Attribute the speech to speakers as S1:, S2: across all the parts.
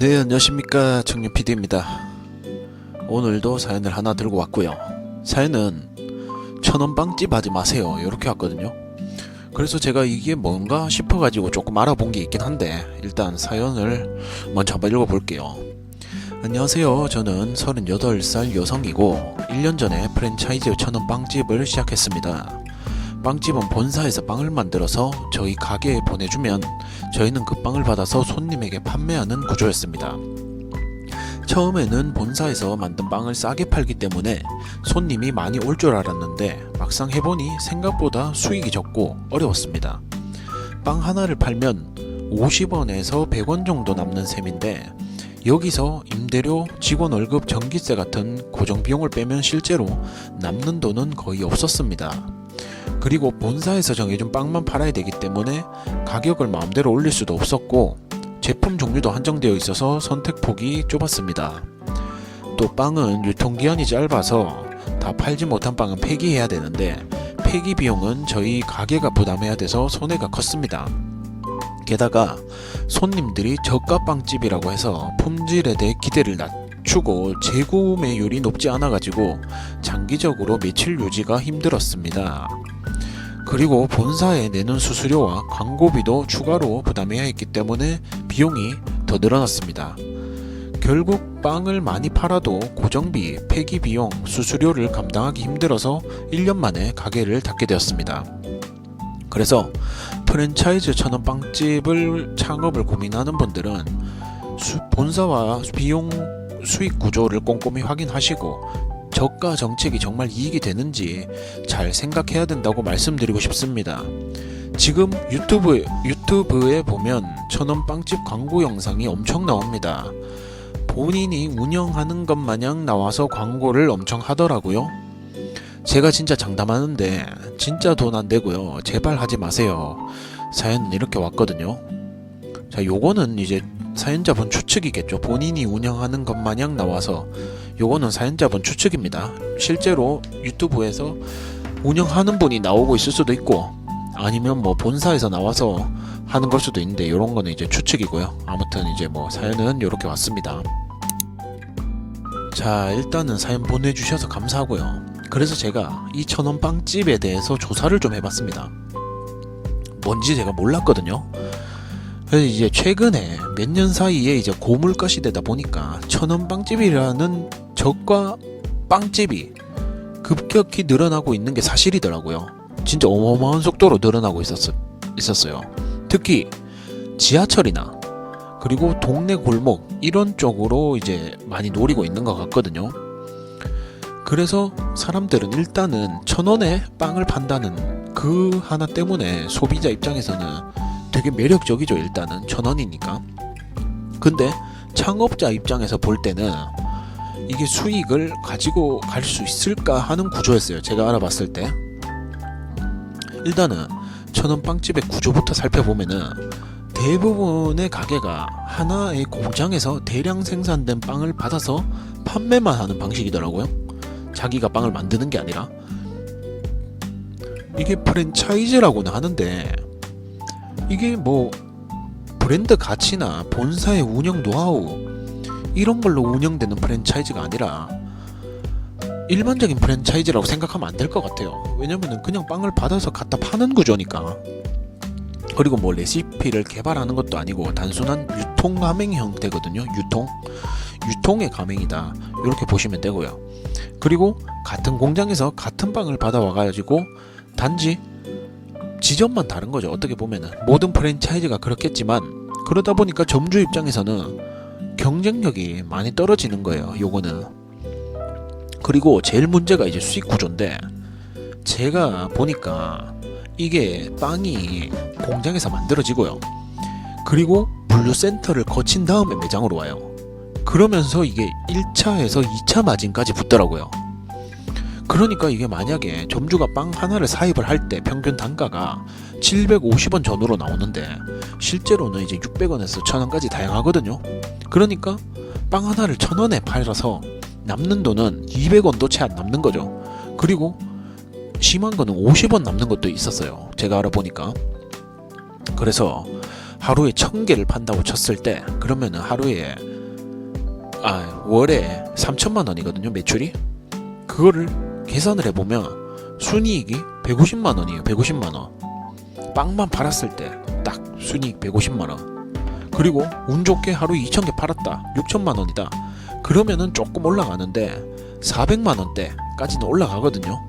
S1: 네, 안녕하십니까. 청년 PD입니다. 오늘도 사연을 하나 들고 왔고요. 사연은 1,000원 빵집 하지 마세요, 이렇게 왔거든요. 그래서 제가 이게 뭔가 싶어가지고 조금 알아본 게 있긴 한데 일단 사연을 먼저 한번 읽어볼게요. 안녕하세요. 저는 38살 여성이고 1년 전에 프랜차이즈 1,000원 빵집을 시작했습니다. 빵집은 본사에서 빵을 만들어서 저희 가게에 보내주면 저희는 그 빵을 받아서 손님에게 판매하는 구조였습니다. 처음에는 본사에서 만든 빵을 싸게 팔기 때문에 손님이 많이 올 줄 알았는데 막상 해보니 생각보다 수익이 적고 어려웠습니다. 빵 하나를 팔면 50원에서 100원 정도 남는 셈인데 여기서 임대료, 직원 월급, 전기세 같은 고정비용을 빼면 실제로 남는 돈은 거의 없었습니다. 그리고 본사에서 정해준 빵만 팔아야 되기 때문에 가격을 마음대로 올릴 수도 없었고 제품 종류도 한정되어 있어서 선택폭이 좁았습니다. 또 빵은 유통기한이 짧아서 다 팔지 못한 빵은 폐기해야 되는데 폐기 비용은 저희 가게가 부담해야 돼서 손해가 컸습니다. 게다가 손님들이 저가 빵집이라고 해서 품질에 대해 기대를 낮추고 재구매율이 높지 않아가지고 장기적으로 매출 유지가 힘들었습니다. 그리고 본사에 내는 수수료와 광고비도 추가로 부담해야 했기 때문에 비용이 더 늘어났습니다. 결국 빵을 많이 팔아도 고정비, 폐기비용, 수수료를 감당하기 힘들어서 1년 만에 가게를 닫게 되었습니다. 그래서 프랜차이즈 1,000원 빵집을 창업을 고민하는 분들은 본사와 비용 수익 구조를 꼼꼼히 확인하시고 저가 정책이 정말 이익이 되는지 잘 생각해야 된다고 말씀드리고 싶습니다. 지금 유튜브에 보면 1,000원 빵집 광고 영상이 엄청 나옵니다. 본인이 운영하는 것 마냥 나와서 광고를 엄청 하더라고요. 제가 진짜 장담하는데 진짜 돈 안 되고요. 제발 하지 마세요. 사연은 이렇게 왔거든요. 자, 요거는 이제 사연자분 추측이겠죠. 본인이 운영하는 것 마냥 나와서 요거는 사연자분 추측입니다. 실제로 유튜브에서 운영하는 분이 나오고 있을 수도 있고 아니면 뭐 본사에서 나와서 하는 걸 수도 있는데 요런 거는 이제 추측이고요. 아무튼 이제 뭐 사연은 요렇게 왔습니다. 자, 일단은 사연 보내주셔서 감사하고요. 그래서 제가 이 1,000원 빵집에 대해서 조사를 좀 해봤습니다. 뭔지 제가 몰랐거든요. 그래서 이제 최근에 몇 년 사이에 이제 고물가 시대다 보니까 1,000원 빵집이라는 저가 빵집이 급격히 늘어나고 있는 게 사실이더라고요. 진짜 어마어마한 속도로 늘어나고 있었어요. 특히 지하철이나 그리고 동네 골목 이런 쪽으로 이제 많이 노리고 있는 것 같거든요. 그래서 사람들은 일단은 1,000원에 빵을 판다는 그 하나 때문에 소비자 입장에서는 되게 매력적이죠. 일단은 1,000원이니까. 근데 창업자 입장에서 볼 때는 이게 수익을 가지고 갈 수 있을까 하는 구조였어요. 제가 알아봤을 때. 일단은 1,000원 빵집의 구조부터 살펴보면은 대부분의 가게가 하나의 공장에서 대량 생산된 빵을 받아서 판매만 하는 방식이더라고요. 자기가 빵을 만드는 게 아니라. 이게 프랜차이즈라고는 하는데 이게 뭐 브랜드 가치나 본사의 운영 노하우 이런 걸로 운영되는 프랜차이즈가 아니라 일반적인 프랜차이즈라고 생각하면 안 될 것 같아요. 왜냐면은 그냥 빵을 받아서 갖다 파는 구조니까. 그리고 뭐 레시피를 개발하는 것도 아니고 단순한 유통 가맹 형태거든요. 유통의 가맹이다 이렇게 보시면 되고요. 그리고 같은 공장에서 같은 빵을 받아와가지고 단지 지점만 다른 거죠. 어떻게 보면은 모든 프랜차이즈가 그렇겠지만 그러다 보니까 점주 입장에서는 경쟁력이 많이 떨어지는 거예요. 요거는. 그리고 제일 문제가 이제 수익 구조인데 제가 보니까 이게 빵이 공장에서 만들어지고요. 그리고 물류센터를 거친 다음에 매장으로 와요. 그러면서 이게 1차에서 2차 마진까지 붙더라고요. 그러니까 이게 만약에 점주가 빵 하나를 사입을 할 때 평균 단가가 750원 전후로 나오는데 실제로는 이제 600원에서 1000원까지 다양하거든요. 그러니까 빵 하나를 1,000원에 팔아서 남는 돈은 200원도 채 안 남는 거죠. 그리고 심한 거는 50원 남는 것도 있었어요. 제가 알아보니까. 그래서 하루에 1,000개를 판다고 쳤을 때 그러면은 하루에 월에 3천만 원이거든요, 매출이. 그거를 계산을 해보면 순이익이 150만 원이에요. 150만 원. 빵만 팔았을 때 딱 순이익 150만 원. 그리고 운 좋게 하루 2,000개 팔았다. 6천만 원이다. 그러면은 조금 올라가는데 400만 원대까지는 올라가거든요.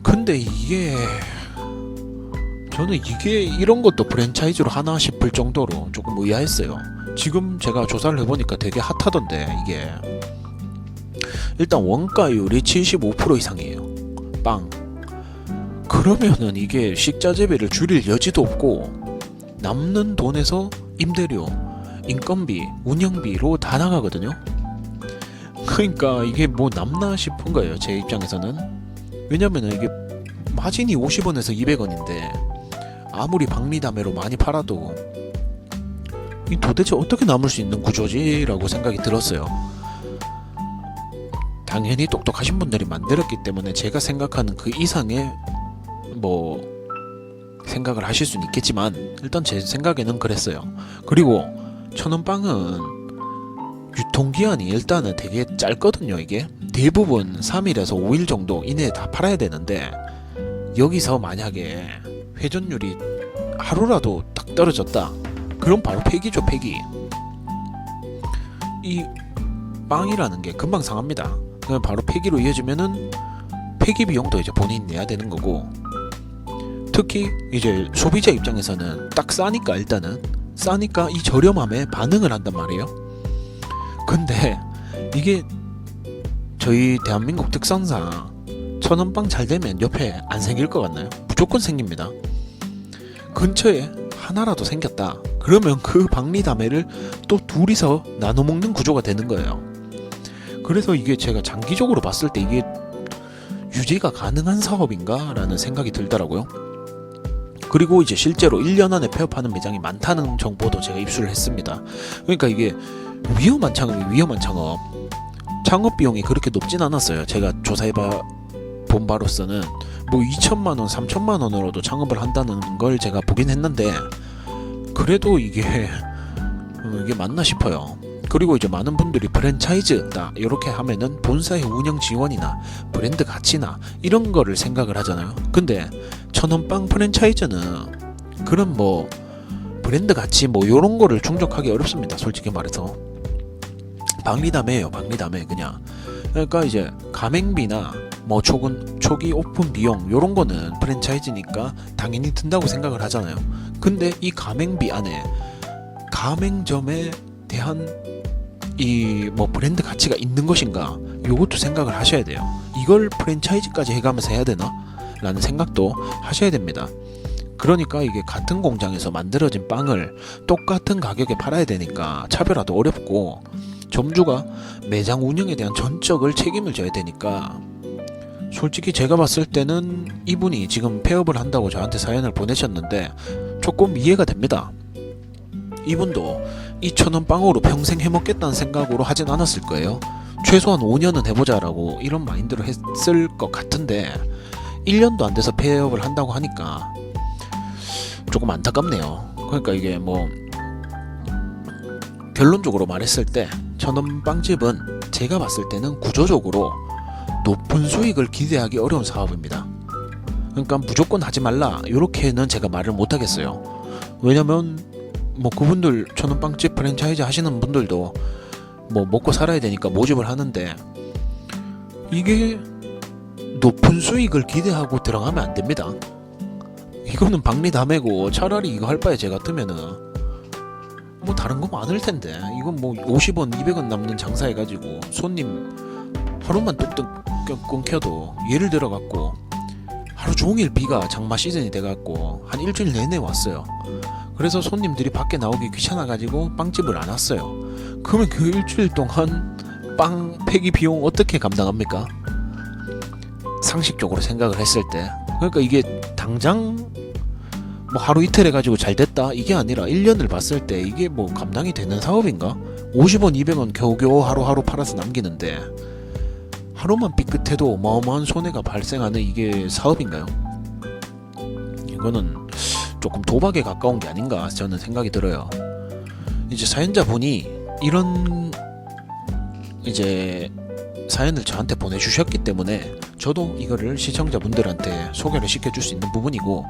S1: 근데 이게 저는 이게 이런 것도 프랜차이즈로 하나 싶을 정도로 조금 의아했어요. 지금 제가 조사를 해보니까 되게 핫하던데 이게 일단 원가율이 75% 이상이에요. 빵. 그러면은 이게 식자 재배를 줄일 여지도 없고 남는 돈에서 임대료, 인건비, 운영비로 다 나가거든요. 그러니까 이게 뭐 남나 싶은 거예요, 제 입장에서는. 왜냐면은 이게 마진이 50원에서 200원인데 아무리 박리담회로 많이 팔아도 이 도대체 어떻게 남을 수 있는 구조지? 라고 생각이 들었어요. 당연히 똑똑하신 분들이 만들었기 때문에 제가 생각하는 그 이상의 뭐 생각을 하실 수는 있겠지만 일단 제 생각에는 그랬어요. 그리고 천원빵은 유통기한이 일단은 되게 짧거든요. 이게 대부분 3일에서 5일 정도 이내에 다 팔아야 되는데 여기서 만약에 회전율이 하루라도 딱 떨어졌다, 그럼 바로 폐기죠. 폐기. 이 빵이라는 게 금방 상합니다. 그럼 바로 폐기로 이어지면은 폐기 비용도 이제 본인이 내야 되는 거고, 특히 이제 소비자 입장에서는 딱 싸니까, 일단은 싸니까 이 저렴함에 반응을 한단 말이에요. 근데 이게 저희 대한민국 특성상 천원빵 잘 되면 옆에 안 생길 것 같나요? 무조건 생깁니다. 근처에 하나라도 생겼다 그러면 그 박리담회를 또 둘이서 나눠 먹는 구조가 되는 거예요. 그래서 이게 제가 장기적으로 봤을 때 이게 유지가 가능한 사업인가 라는 생각이 들더라고요. 그리고 이제 실제로 1년 안에 폐업하는 매장이 많다는 정보도 제가 입수를 했습니다. 그러니까 이게 위험한 창업이 위험한 창업. 창업 비용이 그렇게 높진 않았어요. 제가 조사해봐 본 바로서는 뭐 2천만 원, 3천만 원으로도 창업을 한다는 걸 제가 보긴 했는데 그래도 이게 맞나 싶어요. 그리고 이제 많은 분들이 프랜차이즈다 이렇게 하면은 본사의 운영 지원이나 브랜드 가치나 이런 거를 생각을 하잖아요. 근데 천원빵 프랜차이즈는 그런 뭐 브랜드 가치 뭐 요런 거를 충족하기 어렵습니다. 솔직히 말해서 박리담회예요. 박리담회 그냥. 그러니까 이제 가맹비나 뭐 초기 오픈 비용 요런 거는 프랜차이즈니까 당연히 든다고 생각을 하잖아요. 근데 이 가맹비 안에 가맹점에 대한 이 뭐 브랜드 가치가 있는 것인가 요것도 생각을 하셔야 돼요. 이걸 프랜차이즈까지 해가면서 해야 되나? 라는 생각도 하셔야 됩니다. 그러니까 이게 같은 공장에서 만들어진 빵을 똑같은 가격에 팔아야 되니까 차별화도 어렵고 점주가 매장 운영에 대한 전적을 책임을 져야 되니까 솔직히 제가 봤을 때는 이분이 지금 폐업을 한다고 저한테 사연을 보내셨는데 조금 이해가 됩니다. 이분도 이 천원빵으로 평생 해먹겠다는 생각으로 하진 않았을 거예요. 최소한 5년은 해보자라고 이런 마인드로 했을 것 같은데 1년도 안 돼서 폐업을 한다고 하니까 조금 안타깝네요. 그러니까 이게 뭐 결론적으로 말했을 때 천원빵집은 제가 봤을 때는 구조적으로 높은 수익을 기대하기 어려운 사업입니다. 그러니까 무조건 하지 말라 이렇게는 제가 말을 못 하겠어요. 왜냐면 뭐 그분들 천원빵집 프랜차이즈 하시는 분들도 뭐 먹고 살아야 되니까 모집을 하는데 이게 높은 수익을 기대하고 들어가면 안 됩니다. 이거는 박리담회고 차라리 이거 할 바에 제 같으면은 뭐 다른 거 많을 텐데 이건 뭐 50원 200원 남는 장사 해가지고 손님 하루만 뚝뚝 끊겨도 예를 들어 갖고 하루 종일 비가 장마 시즌이 돼 갖고 한 일주일 내내 왔어요. 그래서 손님들이 밖에 나오기 귀찮아 가지고 빵집을 안 왔어요. 그러면 그 일주일 동안 빵 폐기 비용 어떻게 감당합니까? 상식적으로 생각을 했을 때. 그러니까 이게 당장 뭐 하루 이틀 해가지고 잘 됐다 이게 아니라 1년을 봤을 때 이게 뭐 감당이 되는 사업인가? 50원 200원 겨우겨우 하루하루 팔아서 남기는데 하루만 삐끗해도 어마어마한 손해가 발생하는 이게 사업인가요? 이거는 조금 도박에 가까운 게 아닌가 저는 생각이 들어요. 이제 사연자분이 이런 이제 사연을 저한테 보내주셨기 때문에 저도 이거를 시청자분들한테 소개를 시켜줄 수 있는 부분이고,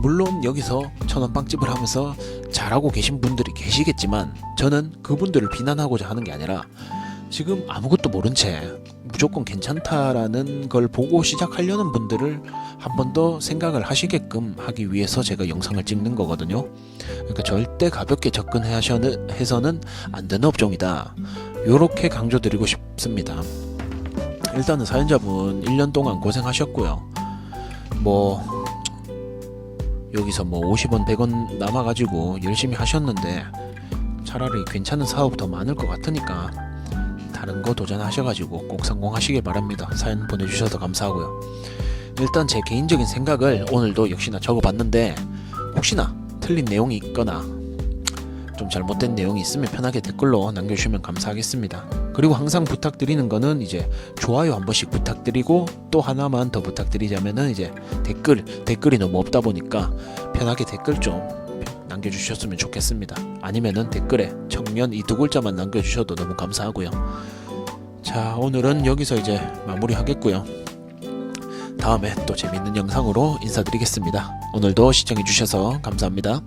S1: 물론 여기서 천원 빵집을 하면서 잘하고 계신 분들이 계시겠지만 저는 그분들을 비난하고자 하는 게 아니라 지금 아무것도 모른 채 무조건 괜찮다라는 걸 보고 시작하려는 분들을 한 번 더 생각을 하시게끔 하기 위해서 제가 영상을 찍는 거거든요. 그러니까 절대 가볍게 접근해서는 안 되는 업종이다, 요렇게 강조드리고 싶습니다. 일단은 사연자분 1년 동안 고생하셨고요. 뭐 여기서 뭐 50원 100원 남아가지고 열심히 하셨는데 차라리 괜찮은 사업 더 많을 것 같으니까 다른 거 도전하셔가지고 꼭 성공하시길 바랍니다. 사연 보내주셔서 감사하고요. 일단 제 개인적인 생각을 오늘도 역시나 적어봤는데, 혹시나 틀린 내용이 있거나 좀 잘못된 내용이 있으면 편하게 댓글로 남겨주시면 감사하겠습니다. 그리고 항상 부탁드리는 거는 이제 좋아요 한 번씩 부탁드리고, 또 하나만 더 부탁드리자면은 이제 댓글이 너무 없다 보니까 편하게 댓글 좀 남겨주셨으면 좋겠습니다. 아니면은 댓글에 청년 이 두 글자만 남겨주셔도 너무 감사하고요. 자, 오늘은 여기서 이제 마무리 하겠고요. 다음에 또 재밌는 영상으로 인사드리겠습니다. 오늘도 시청해주셔서 감사합니다.